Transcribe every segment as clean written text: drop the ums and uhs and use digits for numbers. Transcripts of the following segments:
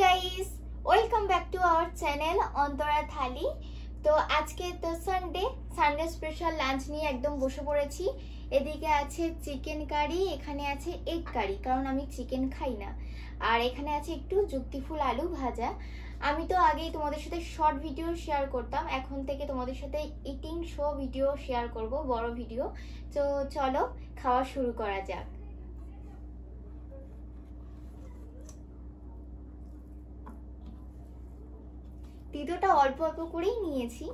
Guys, welcome back to our channel Antara Thali. তো আজকে তো সানডে স্পেশাল লাঞ্চ নিয়ে একদম বসে পড়েছি। এদিকে আছে চিকেন কারি, এখানে আছে এগ কারি, কারণ আমি চিকেন খাই না। আর এখানে আছে একটু যুক্তিফুল আলু ভাজা। আমি তো আগেই তোমাদের সাথে শর্ট ভিডিও শেয়ার করতাম, এখন থেকে তোমাদের সাথে ইটিং শো ভিডিও শেয়ার করব, বড় ভিডিও। তো চলো খাওয়া শুরু করা যাক। তিতোটা অল্প অল্প করেই নিয়েছি,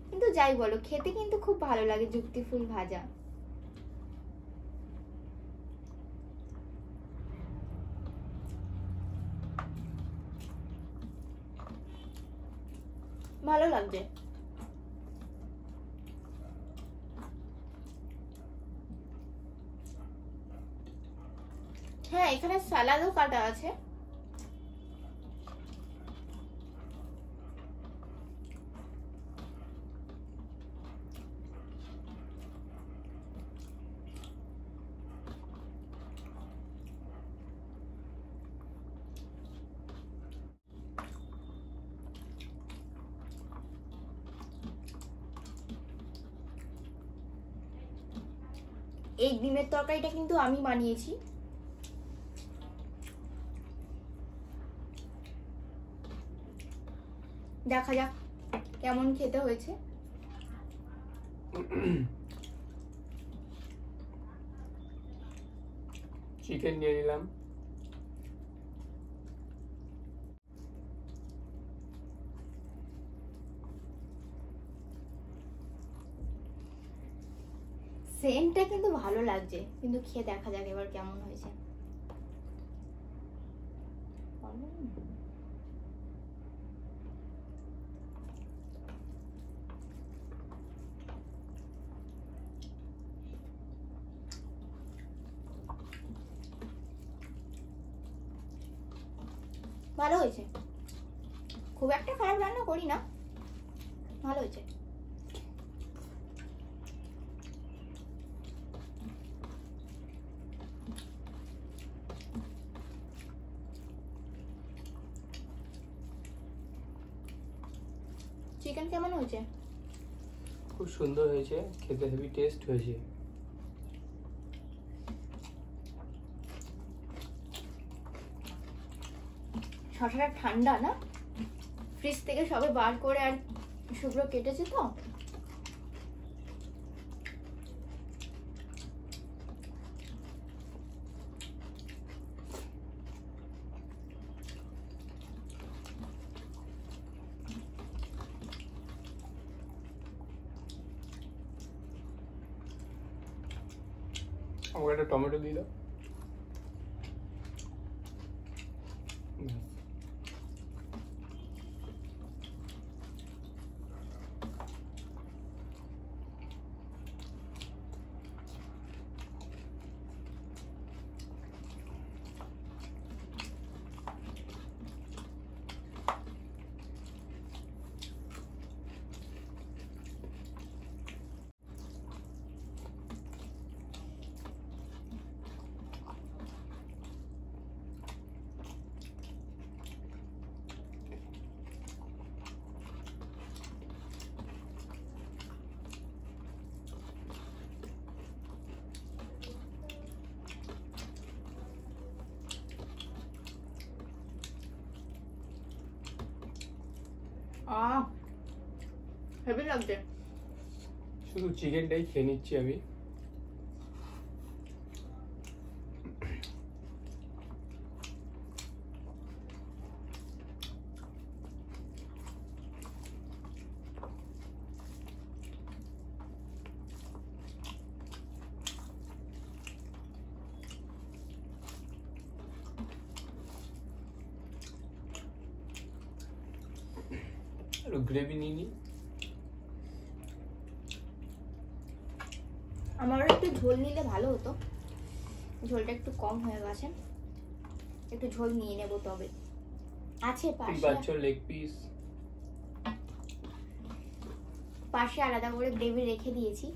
কিন্তু যাই বলো খেতে কিন্তু খুব ভালো লাগে যুক্তিফুল ভাজা। ভালো লাগছে। হ্যাঁ, এখানে সালাদও কাটা আছে। এই ডিমের তরকারিটা কিন্তু আমি বানিয়েছি। দেখা যাক কেমন খেতে হয়েছে। চিকেন নিয়ে নিলাম। সেন্টটা কিন্তু ভালো লাগছে, কিন্তু খেয়ে দেখা যাক এবার কেমন হয়েছে। ভালো হয়েছে, খুব একটা খারাপ রান্না করি না, ভালো হয়েছে। চিকেন কেমন হয়েছে? খুব সুন্দর হয়েছে, খেতে হেভি টেস্ট হয়েছে। শসাটা ঠান্ডা না, ফ্রিজ থেকে সবে বার করে আর শুকনো কেটেছে তো। আমাকে একটা টমেটো দিয়ে দাও। হেভি লাগছে। শুধু চিকেনটাই খেয়ে নিচ্ছি আমি। গ্রেভি নিয়ে নি। আমারও একটু ঝোল নিলে ভালো হতো, ঝোলটা একটু কম হয়ে গেছে, একটু ঝোল নিয়ে নেব। তবে আছে লেগ পিস পাশে আলাদা করে গ্রেভি রেখে দিয়েছি।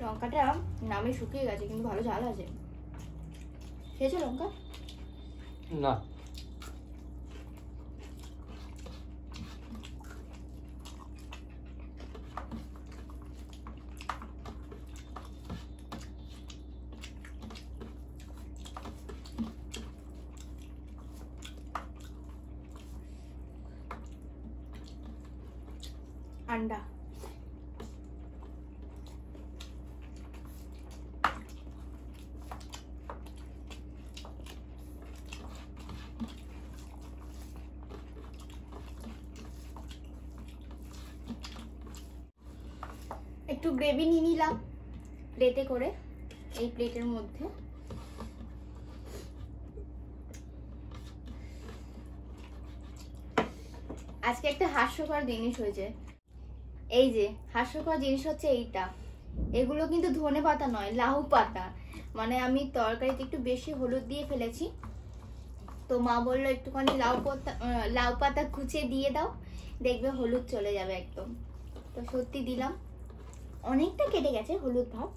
লঙ্কাটা নামে শুকিয়ে গেছে, কিন্তু ভালো ঝাল আছে। খেয়েছো লঙ্কা? না। अंडा একটু গ্রেভি নিয়ে নিলাম প্লেটে করে, এই প্লেটের মধ্যে। আজকে একটা হাস্যকর জিনিস হয়েছে। এই যে হাস্যকর জিনিস হচ্ছে এইটা, এগুলো কিন্তু ধনে পাতা নয়, লাউ পাতা। মানে আমি তরকারিতে একটু বেশি হলুদ দিয়ে ফেলেছি, তো মা বললো একটুখানি লাউ পাতা কুচিয়ে দিয়ে দাও, দেখবে হলুদ চলে যাবে একদম। তো সত্যি দিলাম, অনেকটা কেটে গেছে হলুদ ভাব।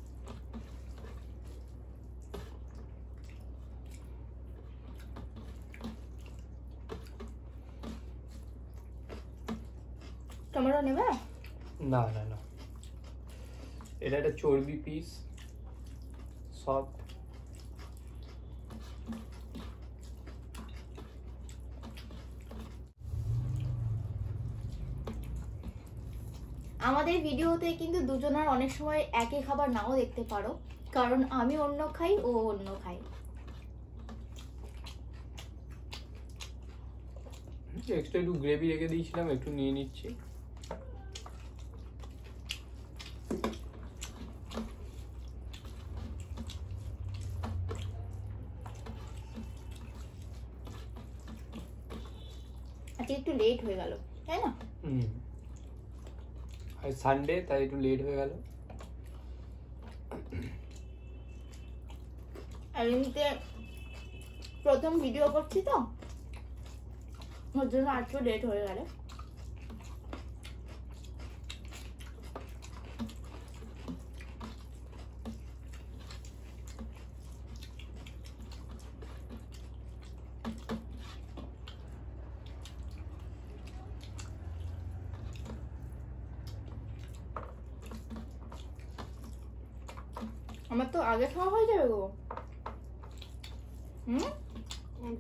টমেটো নেবে? না না না, এটা একটা চর্বি পিস, সফট। আমাদের ভিডিওতে কিন্তু দুজনের অনেক সময় একই খাবার নাও দেখতে পারো, কারণ আমি অন্য খাই, ও অন্য খাই। এক্সট্রা একটু গ্রেভি রেখে দিয়েছিলাম, একটু নিয়ে নিচ্ছি। আজকে একটু লেট হয়ে গেল, তাই না? আর সানডে, তাই একটু লেট হয়ে গেল। আর এমনিতে প্রথম ভিডিও করছি তো, ওর জন্য আজকে লেট হয়ে গেল। আমার তো আগে খাওয়া হয়ে যাবে গো।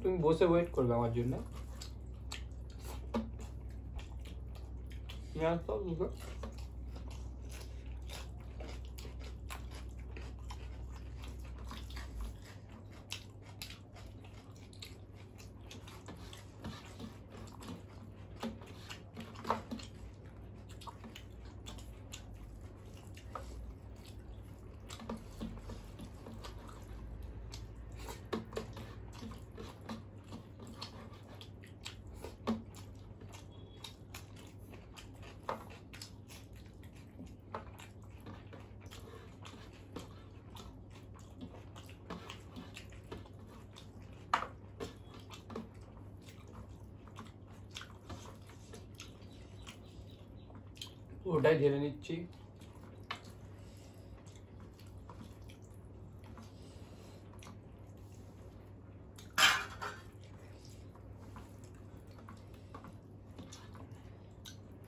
তুমি বসে ওয়েট করবে আমার জন্য। ওটাই ঢেলে নিচ্ছি।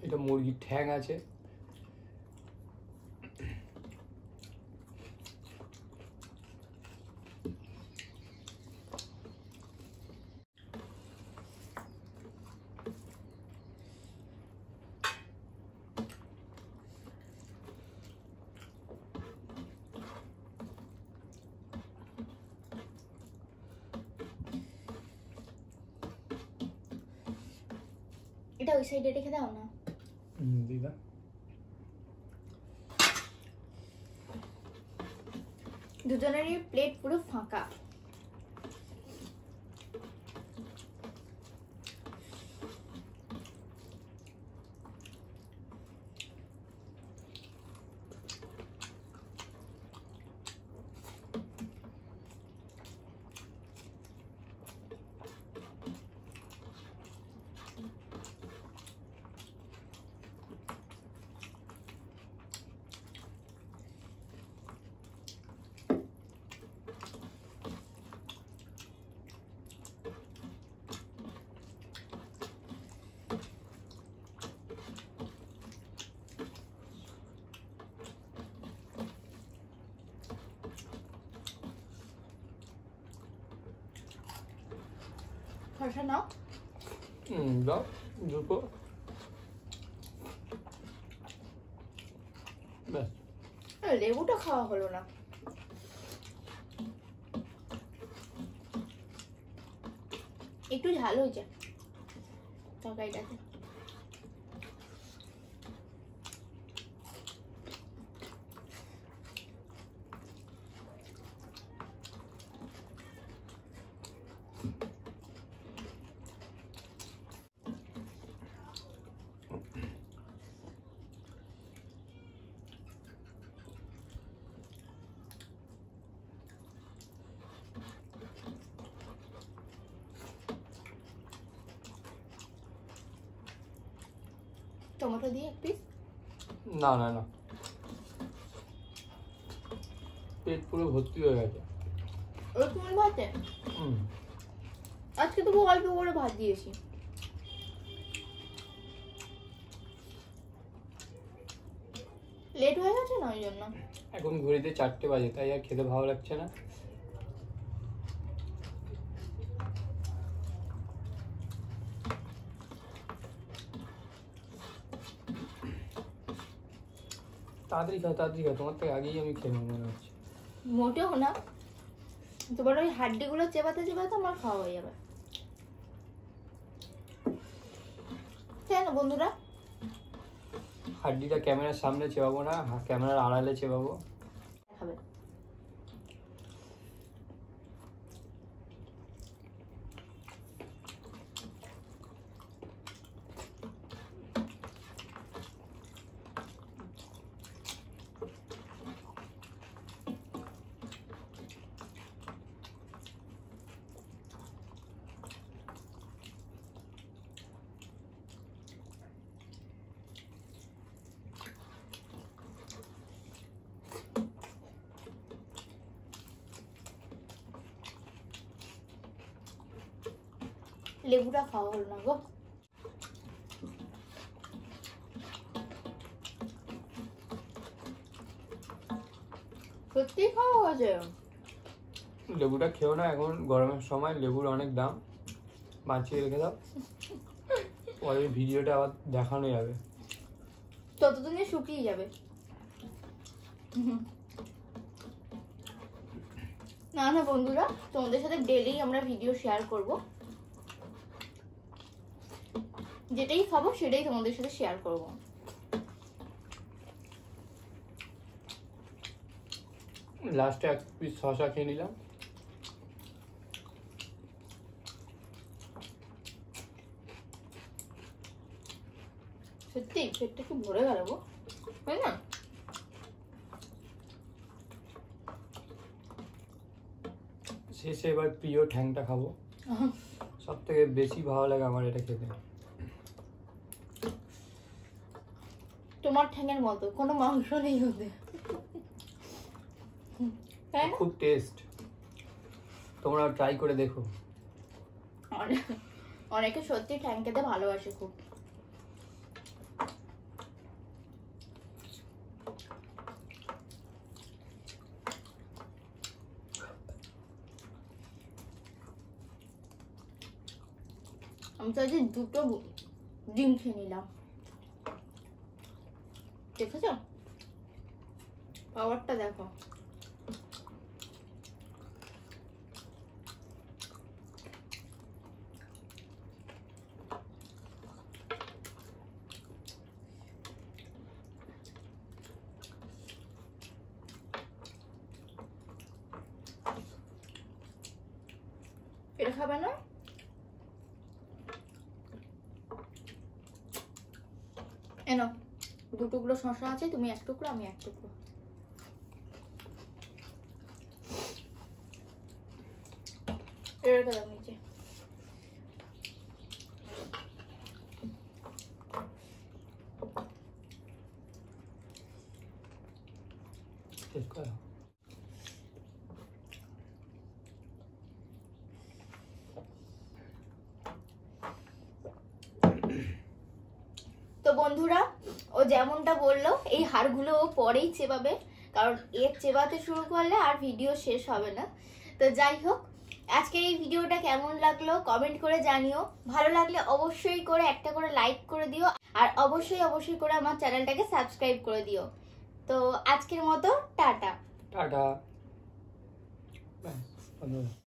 এটা মুরগির ঠ্যাং আছে, এটা ওই সাইডে রেখে দাও না। দিদা দুজনেরই প্লেট পুরো ফাঁকা। শসা নাও। দাও দুটো। ব্যাস, লেবুটা খাওয়া হলো না। একটু ঝাল হয়েছে তরকারিটাতে। টমেটো দিয়ে এক পিস। না না না, পেট পুরো ভর্তি হয়ে গেছে। ওই কোন ভাতে? আজকে তো অল্প করে ভাত দিয়েছি। লেট হয়ে গেছে না ওই জন্য। এখন ঘড়িতে 4টে বাজে, তাই আর খেতে ভালো লাগছে না। তাড়াতাড়ি খাও, তাড়াতাড়ি খাও, তোমার থেকে আগেই আমি খেয়ে নেবো মনে হচ্ছে। মোটেও না, তোমার ওই হাড্ডিগুলো চেবাতে চেবাতে আমার খাওয়া হয়ে যাবে। কেন বন্ধুরা? হাড্ডিটা ক্যামেরার সামনে চেবাবো না, ক্যামেরার আড়ালে চেবাবো। খাবে লেবুটা খাওয়া হলো না গো। সত্যি খাওয়া হয়েছে। লেবুটা খেও না, এখন গরমের সময় লেবুর অনেক দাম, বাঁচিয়ে রেখে দাও, পরে ভিডিওটা আবার দেখানো যাবে। ততদিনে শুকিয়ে যাবে। না না বন্ধুরা, তোমাদের সাথে ডেইলি আমরা ভিডিও শেয়ার করব। যেটাই খাবো সেটাই তোমাদের সাথে শেয়ার করব। লাস্টে এক পিস শসা খেয়ে নিলাম। সত্যি পেটটা কি ভরে গেল গো, তাই না? শেষে এবার প্রিয় ঠ্যাংটা খাবো। সব থেকে বেশি ভালো লাগে আমার এটা খেতে। তোমার ঠ্যাঙের মতো কোনো মাংস নেই ওতে, তাই না? খুব টেস্ট, তোমরা ট্রাই করে দেখো। অনেকে সত্যি ঠ্যাং খেতে ভালোবাসে খুব। আমি তো আজ দুটো ডিম খেয়ে নিলাম, দেখেছ পাওয়ারটা দেখো। এটা খাবে না? এনো দু টুকরো শসা আছে, তুমি এক টুকরো আমি এক টুকরো। রেখে দাও নিচে। তো বন্ধুরা, ও যেমনটা বললো এই হাড়গুলো ও পরেই চেবাবে, কারণ এর চেবাতে শুরু করলে আর ভিডিও শেষ হবে না। তো যাই হোক, আজকের এই ভিডিওটা কেমন লাগলো কমেন্ট করে জানিও। ভালো লাগলে অবশ্যই করে একটা করে লাইক করে দিও, আর অবশ্যই করে আমার চ্যানেলটাকে সাবস্ক্রাইব করে দিও। তো আজকের মতো টাটা। টাটা।